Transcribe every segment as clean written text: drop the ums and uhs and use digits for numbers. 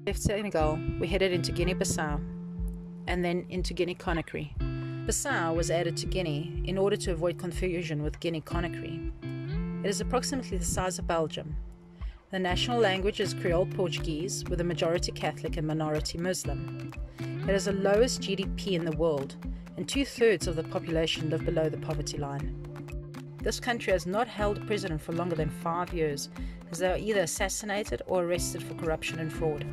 Left Senegal, we headed into Guinea-Bissau and then into Guinea Conakry. Bissau was added to Guinea in order to avoid confusion with Guinea Conakry. It is approximately the size of Belgium. The national language is Creole Portuguese, with a majority Catholic and minority Muslim. It has the lowest GDP in the world, and 2/3 of the population live below the poverty line. This country has not held a president for longer than 5 years, as they are either assassinated or arrested for corruption and fraud.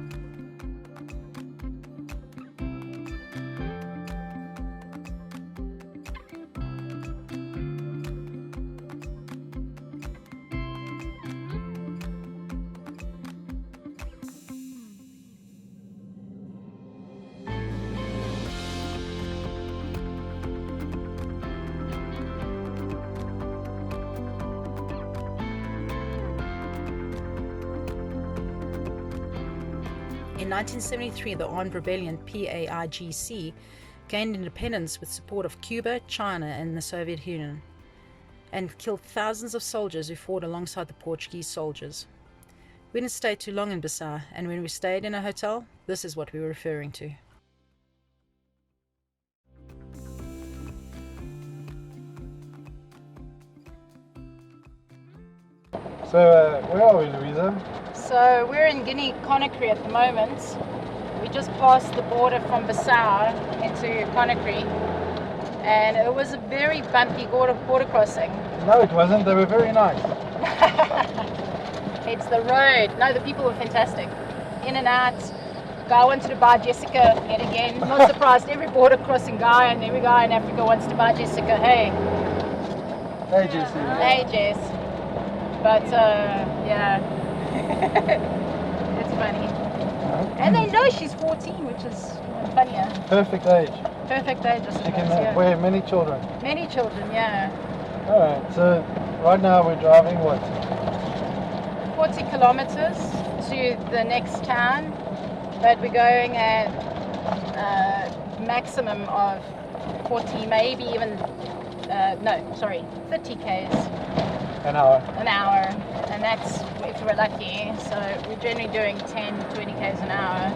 In 1973, the armed rebellion PAIGC gained independence with support of Cuba, China, and the Soviet Union, and killed thousands of soldiers who fought alongside the Portuguese soldiers. We didn't stay too long in Bissau, and when we stayed in a hotel, this is what we were referring to. So, where are we, Louisa? So we're in Guinea Conakry at the moment. We just passed the border from Bissau into Conakry, and it was a very bumpy border crossing. No, it wasn't. They were very nice. It's the road. No, the people were fantastic. In and out. Guy wanted to buy Jessica yet again. Not surprised. Every border crossing guy and every guy in Africa wants to buy Jessica. Hey. Hey, Jessie. Hey, Jess. But yeah. It's funny. And they know she's 14, which is funnier. Perfect age. Perfect age, I She suppose, can yeah. wear many children. Many children, yeah. Alright, so right now we're driving what? 40 kilometers to the next town, but we're going at a maximum of 40, maybe even, 30 k's. An hour. An hour, and that's if we're lucky. So we're generally doing 10, 20 k's an hour.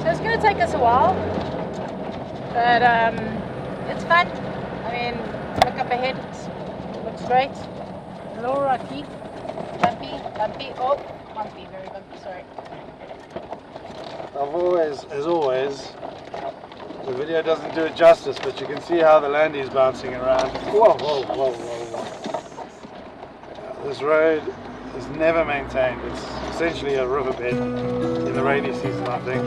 So it's going to take us a while, but it's fun. I mean, look up ahead, it looks great. A little rocky, bumpy, very bumpy, sorry. As always, the video doesn't do it justice, but you can see how the land is bouncing around. Whoa, whoa, whoa, whoa, whoa. This road is never maintained. It's essentially a riverbed in the rainy season, I think.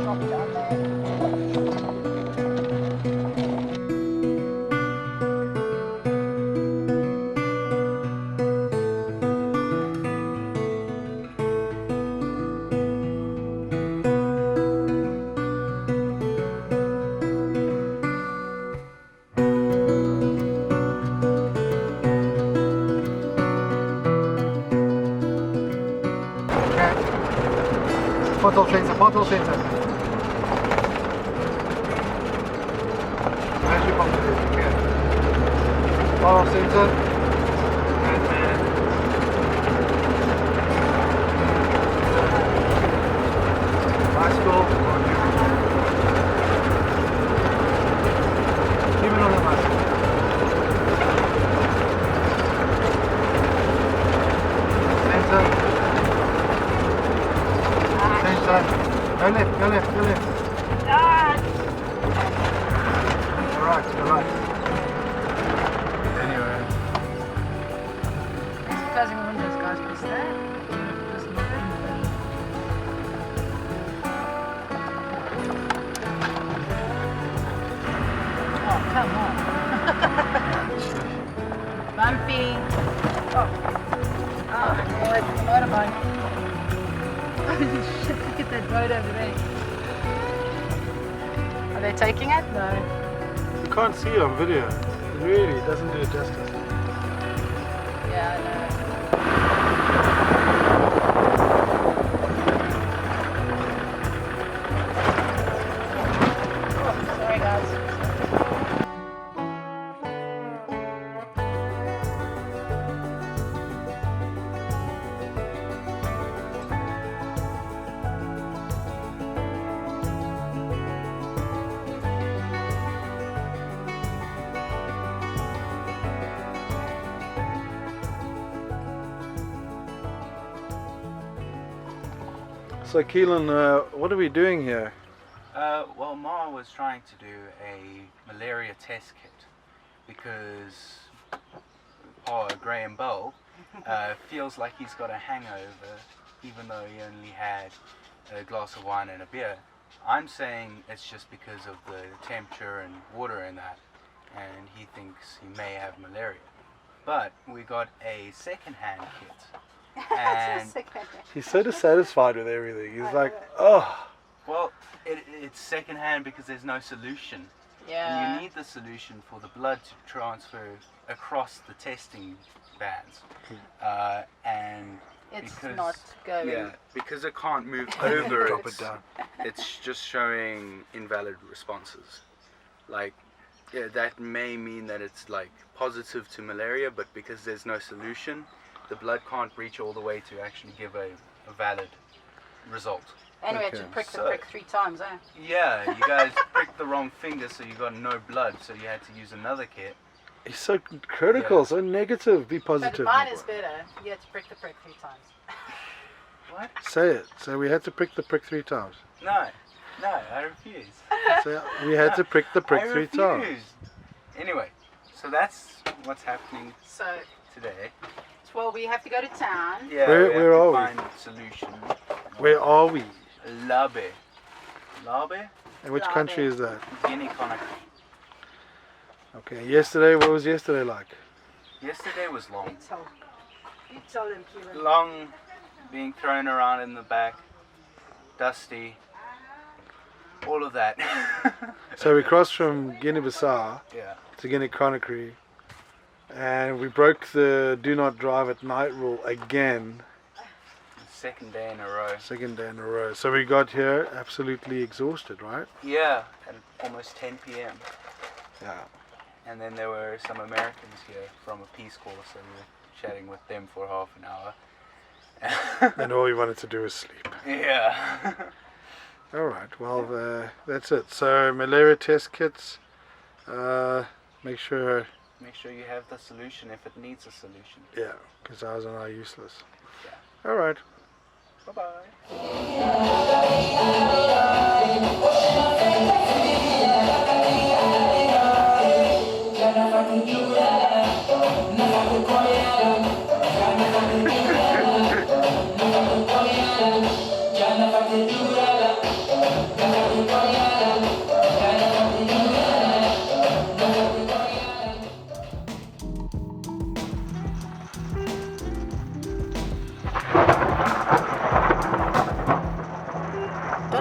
Photo center. As you come to this, okay. Photo center. And then bicycle. Keep it on the bicycle. Center. Go left, go left, go left. Go right, go right. Anyway. Thanks for closing the windows, guys, please. Oh, come on. Bumpy. Oh, it's a motorbike. Holy shit, look at that road over there. Are they taking it? No. You can't see it on video. It really doesn't do it justice. Yeah, I know. Oh, sorry guys. So Keelan, what are we doing here? Well, Ma was trying to do a malaria test kit because Graham Bell feels like he's got a hangover even though he only had a glass of wine and a beer. I'm saying it's just because of the temperature and water in that, and he thinks he may have malaria. But we got a second-hand kit. And He's so dissatisfied with everything. He's like, oh. well, it's second-hand because there's no solution. Yeah. And you need the solution for the blood to transfer across the testing bands. And It's because, not going. yeah, because it can't move over Drop it down. it's just showing invalid responses. Like, yeah, that may mean that it's like positive to malaria, but because there's no solution, the blood can't reach all the way to actually give a valid result. Anyway, Okay. to prick the So- prick 3 times, eh? Yeah, you guys pricked the wrong finger, so you got no blood, so you had to use another kit. He's so critical, Yeah. so negative. Be But positive. mine my is boy. better. You had to prick the prick 3 times. What? Say it. So we had to prick the prick 3 times. No, I refuse. So we had to prick the prick I 3 times. refuse. Anyway, so that's what's happening So, today. well, we have to go to town. Yeah, Where are we? find solution. Where are we? Labe. And which Labe. country is that? Guinea Conakry. Okay, yesterday, what was yesterday like? Yesterday was long. You tell them, Kieran. Long, being thrown around in the back, dusty, all of that. So we crossed from Guinea-Bissau Yeah. to Guinea Conakry, and we broke the do not drive at night rule again, Second day in a row. second day in a row. So we got here absolutely exhausted, right? Yeah, at almost 10 p.m. Yeah. And then there were some Americans here from a Peace Corps, so we were chatting with them for half an hour. And all we wanted to do was sleep. Yeah. All right, well, that's it. So malaria test kits, make sure, Make sure you have the solution if it needs a solution. yeah, because ours are now useless. Yeah. All right. Bye-bye.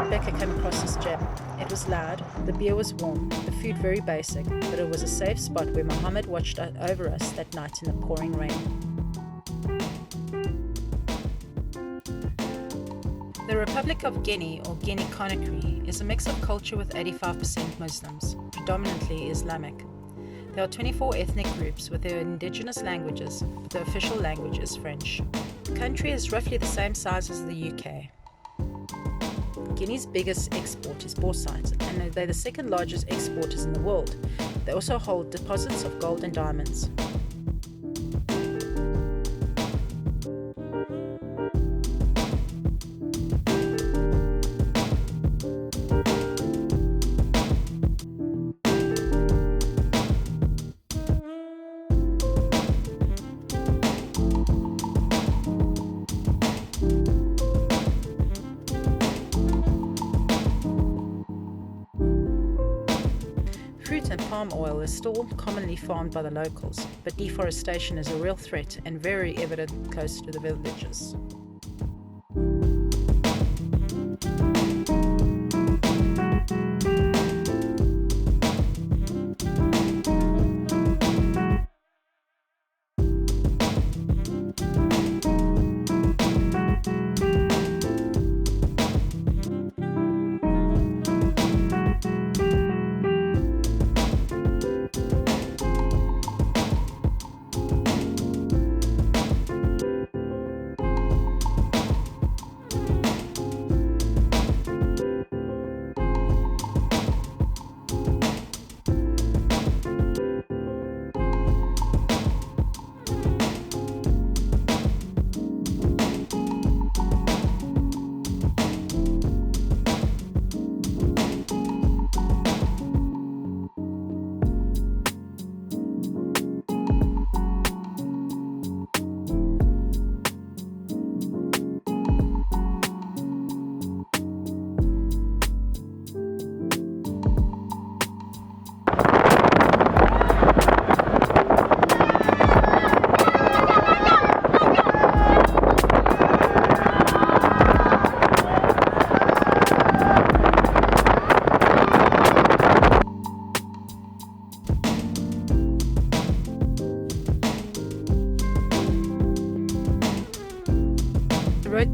Becker came across this gem. It was loud, the beer was warm, the food very basic, but it was a safe spot where Mohammed watched over us that night in the pouring rain. The Republic of Guinea, or Guinea Conakry, is a mix of culture with 85% Muslims, predominantly Islamic. There are 24 ethnic groups with their indigenous languages, but the official language is French. The country is roughly the same size as the UK. Guinea's biggest export is bauxite, and they're the second largest exporters in the world. They also hold deposits of gold and diamonds. Fruit and palm oil is still commonly farmed by the locals, but deforestation is a real threat and very evident close to the villages.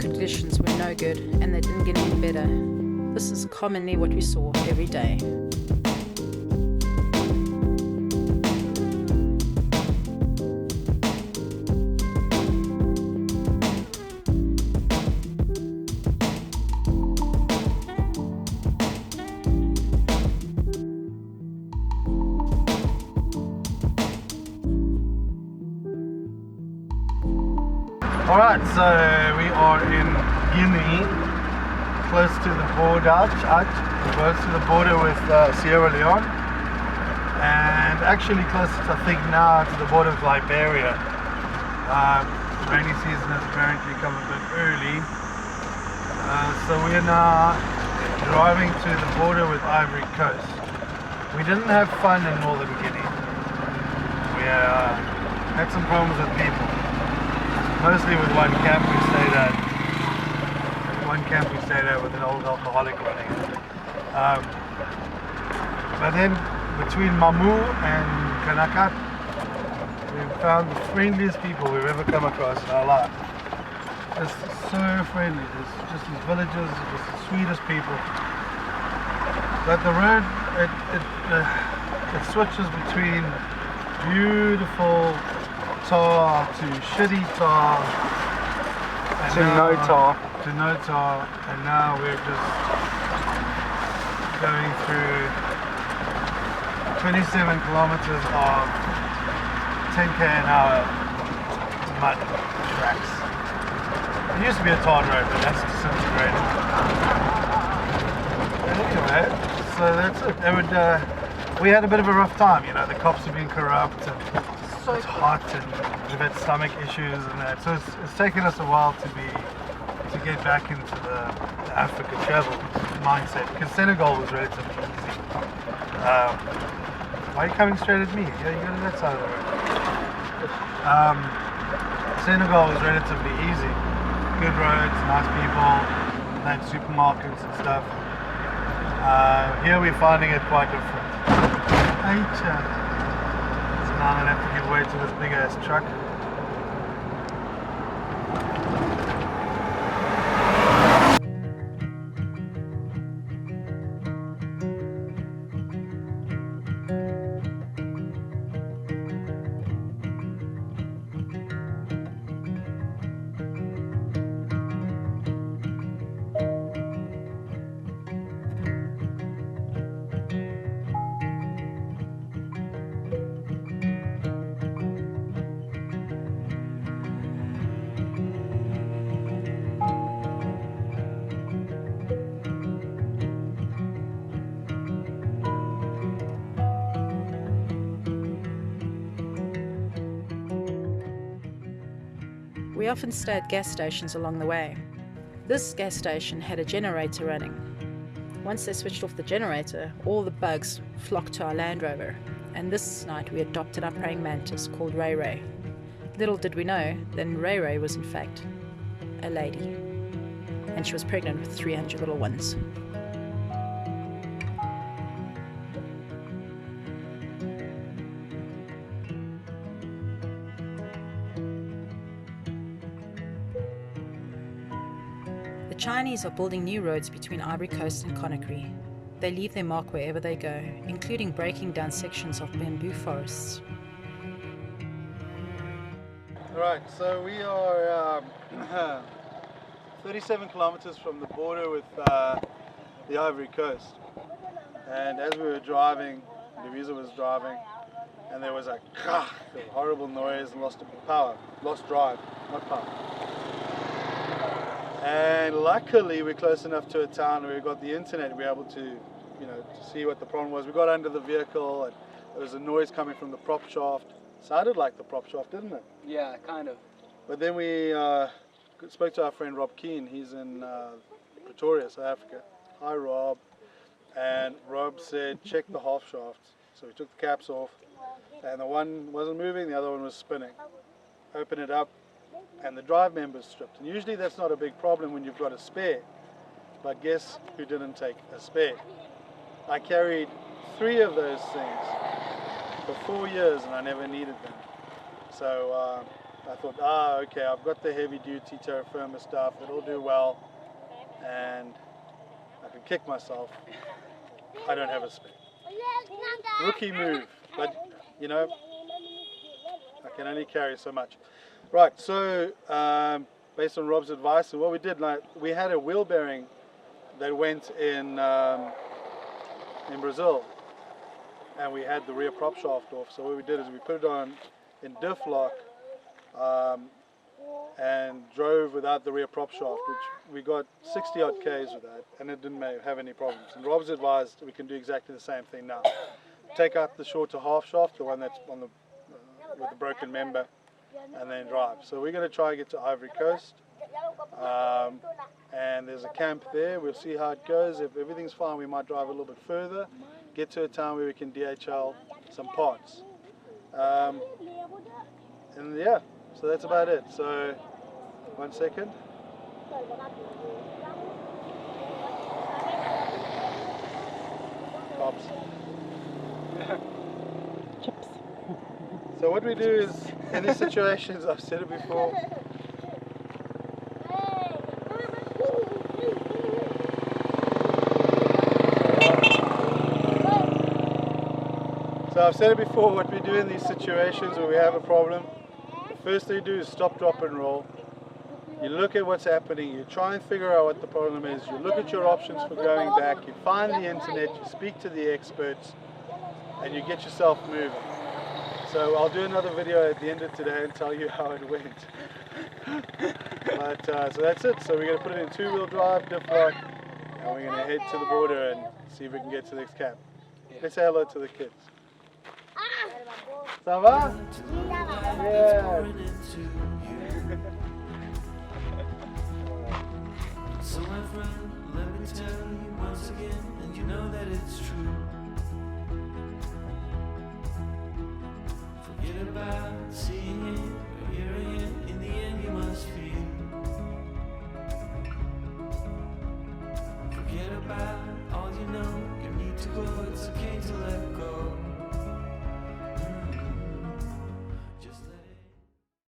conditions were no good and they didn't get any better. This is commonly what we saw every day. Alright, so we are in Guinea, close to the border, close to the border with Sierra Leone, and actually close, I think, now to the border with Liberia. Rainy season has apparently come a bit early, so we are now driving to the border with Ivory Coast. We didn't have fun in northern Guinea. We had some problems with people. Mostly with one camp we stayed at. With an old alcoholic running it. But then between Mamu and Kanaka, we found the friendliest people we've ever come across in our life. Just so friendly. Just these villagers, just the sweetest people. But the road, it switches between beautiful tar to shitty tar to no tar, and now we're just going through 27 kilometers of 10k an hour mud tracks. It used to be a tar road, but that's disintegrated. Anyway, so that's it. We had a bit of a rough time, you know, the cops have been corrupt and it's hot and we've had stomach issues and that, so it's taken us a while to get back into the Africa travel mindset, because Senegal was relatively easy. Why are you coming straight at me? Yeah, you go to that side of the road. Senegal was relatively easy. Good roads, nice people, nice supermarkets and stuff. Here we're finding it quite different. Now I'm going to have to give way to this big ass truck. We often stay at gas stations along the way. This gas station had a generator running. Once they switched off the generator, all the bugs flocked to our Land Rover, and this night we adopted our praying mantis called Ray Ray. Little did we know that Ray Ray was in fact a lady, and she was pregnant with 300 little ones. The Chinese are building new roads between Ivory Coast and Conakry. They leave their mark wherever they go, including breaking down sections of bamboo forests. Right, so we are 37 kilometers from the border with the Ivory Coast. And as we were driving, Louisa was driving, and there was a horrible noise and lost drive, not power. And luckily we're close enough to a town where we got the internet, we were able to, to see what the problem was. We got under the vehicle and there was a noise coming from the prop shaft. Sounded like the prop shaft, didn't it? Yeah, kind of. But then we spoke to our friend Rob Keane. He's in Pretoria, South Africa. Hi Rob. And Rob said check the half shafts. So we took the caps off and the one wasn't moving, the other one was spinning. Open it up and the drive member's stripped. And usually that's not a big problem when you've got a spare. But guess who didn't take a spare? I carried 3 of those things for 4 years and I never needed them. So I thought, okay, I've got the heavy duty terra firma stuff, it'll do well, and I can kick myself. I don't have a spare. Rookie move, but you know, I can only carry so much. Right, so based on Rob's advice, and what we did, like, we had a wheel bearing that went in Brazil, and we had the rear prop shaft off. So what we did is we put it on in diff lock and drove without the rear prop shaft, which we got 60 odd Ks with that, and it didn't have any problems. And Rob's advised we can do exactly the same thing now. Take out the shorter half shaft, the one that's on the with the broken member, and then drive. So we're going to try and get to Ivory Coast, and there's a camp there. We'll see how it goes. If everything's fine, we might drive a little bit further, get to a town where we can DHL some parts. And yeah, so that's about it. So 1 second. Cops. Chips. So what we do is, in these situations, I've said it before, what we do in these situations where we have a problem, the first thing you do is stop, drop and roll. You look at what's happening, you try and figure out what the problem is, you look at your options for going back, you find the internet, you speak to the experts, and you get yourself moving. So I'll do another video at the end of today and tell you how it went. But so that's it. So we're going to put it in 2-wheel drive, diff lock, and we're going to head to the border and see if we can get to the next camp. Let's say hello to the kids. Ça va? Yeah. So my friend, let me tell you once again, and you know that it's true. Forget about seeing